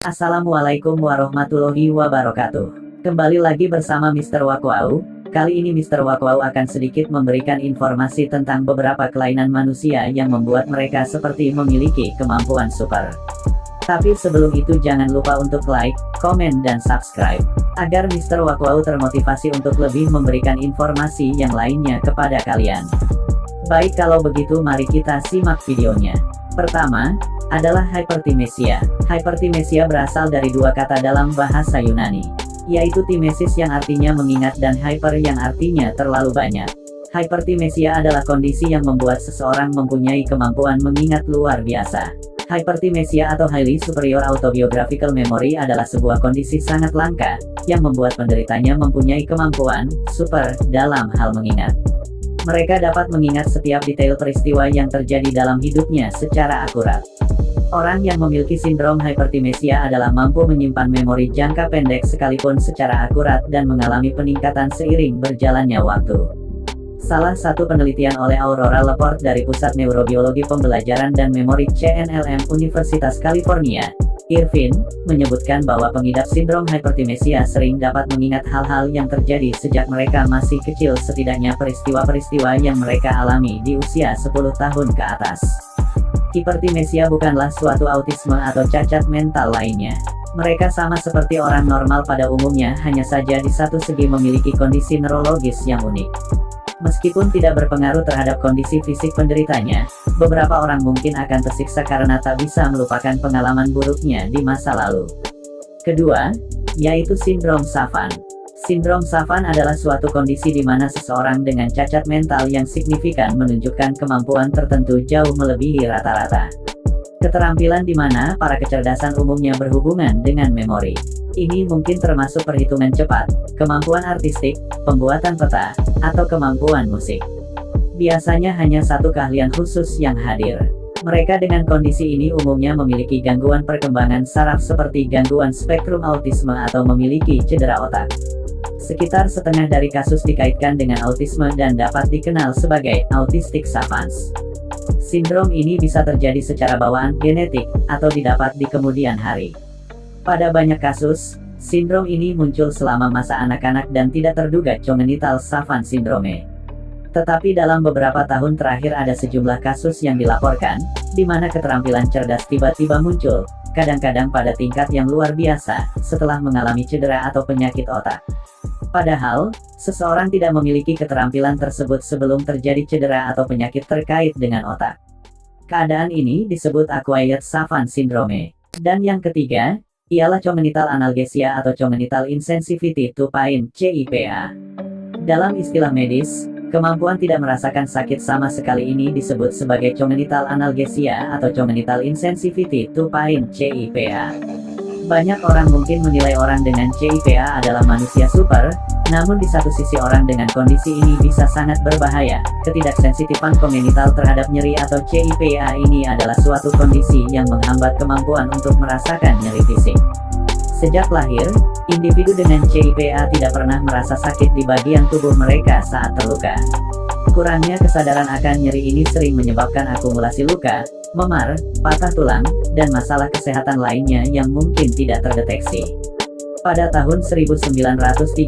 Assalamualaikum warahmatullahi wabarakatuh. Kembali lagi bersama Mr. Wakwau. Kali ini Mr. Wakwau akan sedikit memberikan informasi tentang beberapa kelainan manusia yang membuat mereka seperti memiliki kemampuan super. Tapi sebelum itu jangan lupa untuk like, komen dan subscribe, agar Mr. Wakwau termotivasi untuk lebih memberikan informasi yang lainnya kepada kalian. Baik, kalau begitu mari kita simak videonya. Pertama, adalah hypertimesia. Hypertimesia berasal dari dua kata dalam bahasa Yunani, yaitu timesis yang artinya mengingat dan hyper yang artinya terlalu banyak. Hypertimesia adalah kondisi yang membuat seseorang mempunyai kemampuan mengingat luar biasa. Hypertimesia atau Highly Superior Autobiographical Memory adalah sebuah kondisi sangat langka, yang membuat penderitanya mempunyai kemampuan super dalam hal mengingat. Mereka dapat mengingat setiap detail peristiwa yang terjadi dalam hidupnya secara akurat. Orang yang memiliki sindrom hypertimesia adalah mampu menyimpan memori jangka pendek sekalipun secara akurat dan mengalami peningkatan seiring berjalannya waktu. Salah satu penelitian oleh Aurora Laporte dari Pusat Neurobiologi Pembelajaran dan Memori CNLM Universitas California, Irvine, menyebutkan bahwa pengidap sindrom hypertimesia sering dapat mengingat hal-hal yang terjadi sejak mereka masih kecil, setidaknya peristiwa-peristiwa yang mereka alami di usia 10 tahun ke atas. Hipertimesia bukanlah suatu autisme atau cacat mental lainnya. Mereka sama seperti orang normal pada umumnya, hanya saja di satu segi memiliki kondisi neurologis yang unik. Meskipun tidak berpengaruh terhadap kondisi fisik penderitanya, beberapa orang mungkin akan tersiksa karena tak bisa melupakan pengalaman buruknya di masa lalu. Kedua, yaitu sindrom Savant. Sindrom Savant adalah suatu kondisi di mana seseorang dengan cacat mental yang signifikan menunjukkan kemampuan tertentu jauh melebihi rata-rata. Keterampilan di mana para kecerdasan umumnya berhubungan dengan memori. Ini mungkin termasuk perhitungan cepat, kemampuan artistik, pembuatan peta, atau kemampuan musik. Biasanya hanya satu keahlian khusus yang hadir. Mereka dengan kondisi ini umumnya memiliki gangguan perkembangan saraf seperti gangguan spektrum autisme atau memiliki cedera otak. Sekitar setengah dari kasus dikaitkan dengan autisme dan dapat dikenal sebagai autistic savants. Sindrom ini bisa terjadi secara bawaan genetik, atau didapat di kemudian hari. Pada banyak kasus, sindrom ini muncul selama masa anak-anak dan tidak terduga congenital savant syndrome. Tetapi dalam beberapa tahun terakhir ada sejumlah kasus yang dilaporkan, di mana keterampilan cerdas tiba-tiba muncul, kadang-kadang pada tingkat yang luar biasa, setelah mengalami cedera atau penyakit otak. Padahal, seseorang tidak memiliki keterampilan tersebut sebelum terjadi cedera atau penyakit terkait dengan otak. Keadaan ini disebut Acquired Savant Syndrome. Dan yang ketiga, ialah Congenital Analgesia atau Congenital Insensitivity to Pain, CIPA. Dalam istilah medis, kemampuan tidak merasakan sakit sama sekali ini disebut sebagai Congenital Analgesia atau Congenital Insensitivity to Pain, CIPA. Banyak orang mungkin menilai orang dengan CIPA adalah manusia super, namun di satu sisi orang dengan kondisi ini bisa sangat berbahaya. Ketidaksensitifan kongenital terhadap nyeri atau CIPA ini adalah suatu kondisi yang menghambat kemampuan untuk merasakan nyeri fisik. Sejak lahir, individu dengan CIPA tidak pernah merasa sakit di bagian tubuh mereka saat terluka. Kurangnya kesadaran akan nyeri ini sering menyebabkan akumulasi luka, memar, patah tulang, dan masalah kesehatan lainnya yang mungkin tidak terdeteksi. Pada tahun 1932,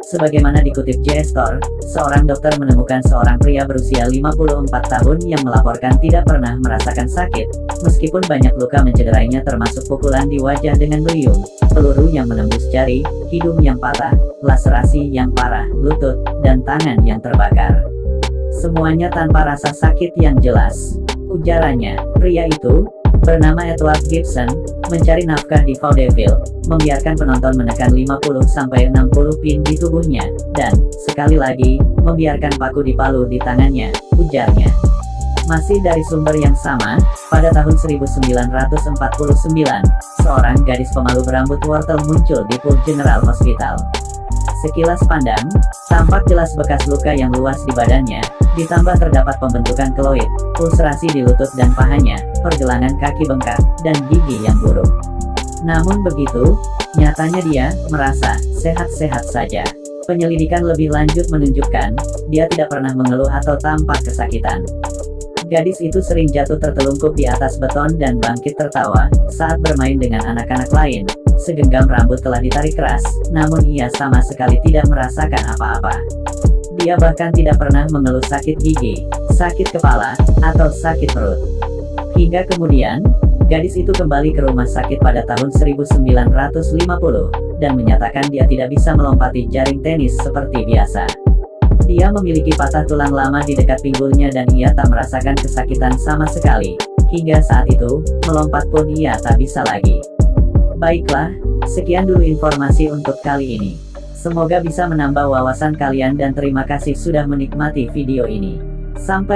sebagaimana dikutip JSTOR, seorang dokter menemukan seorang pria berusia 54 tahun yang melaporkan tidak pernah merasakan sakit, meskipun banyak luka mencederainya termasuk pukulan di wajah dengan beliung, peluru yang menembus jari, hidung yang patah, laserasi yang parah, lutut, dan tangan yang terbakar. Semuanya tanpa rasa sakit yang jelas. Ujarannya, pria itu, bernama Edward Gibson, mencari nafkah di vaudeville, membiarkan penonton menekan 50-60 pin di tubuhnya, dan, sekali lagi, membiarkan paku dipalu di tangannya, ujarnya. Masih dari sumber yang sama, pada tahun 1949, seorang gadis pemalu berambut wortel muncul di Pool General Hospital. Sekilas pandang, tampak jelas bekas luka yang luas di badannya, ditambah terdapat pembentukan keloid, ulcerasi di lutut dan pahanya, pergelangan kaki bengkak, dan gigi yang buruk. Namun begitu, nyatanya dia merasa sehat-sehat saja. Penyelidikan lebih lanjut menunjukkan, dia tidak pernah mengeluh atau tampak kesakitan. Gadis itu sering jatuh tertelungkup di atas beton dan bangkit tertawa saat bermain dengan anak-anak lain. Segenggam rambut telah ditarik keras, namun ia sama sekali tidak merasakan apa-apa. Dia bahkan tidak pernah mengeluh sakit gigi, sakit kepala, atau sakit perut. Hingga kemudian, gadis itu kembali ke rumah sakit pada tahun 1950, dan menyatakan dia tidak bisa melompati jaring tenis seperti biasa. Dia memiliki patah tulang lama di dekat pinggulnya dan ia tak merasakan kesakitan sama sekali. Hingga saat itu, melompat pun ia tak bisa lagi. Baiklah, sekian dulu informasi untuk kali ini. Semoga bisa menambah wawasan kalian dan terima kasih sudah menikmati video ini. Sampai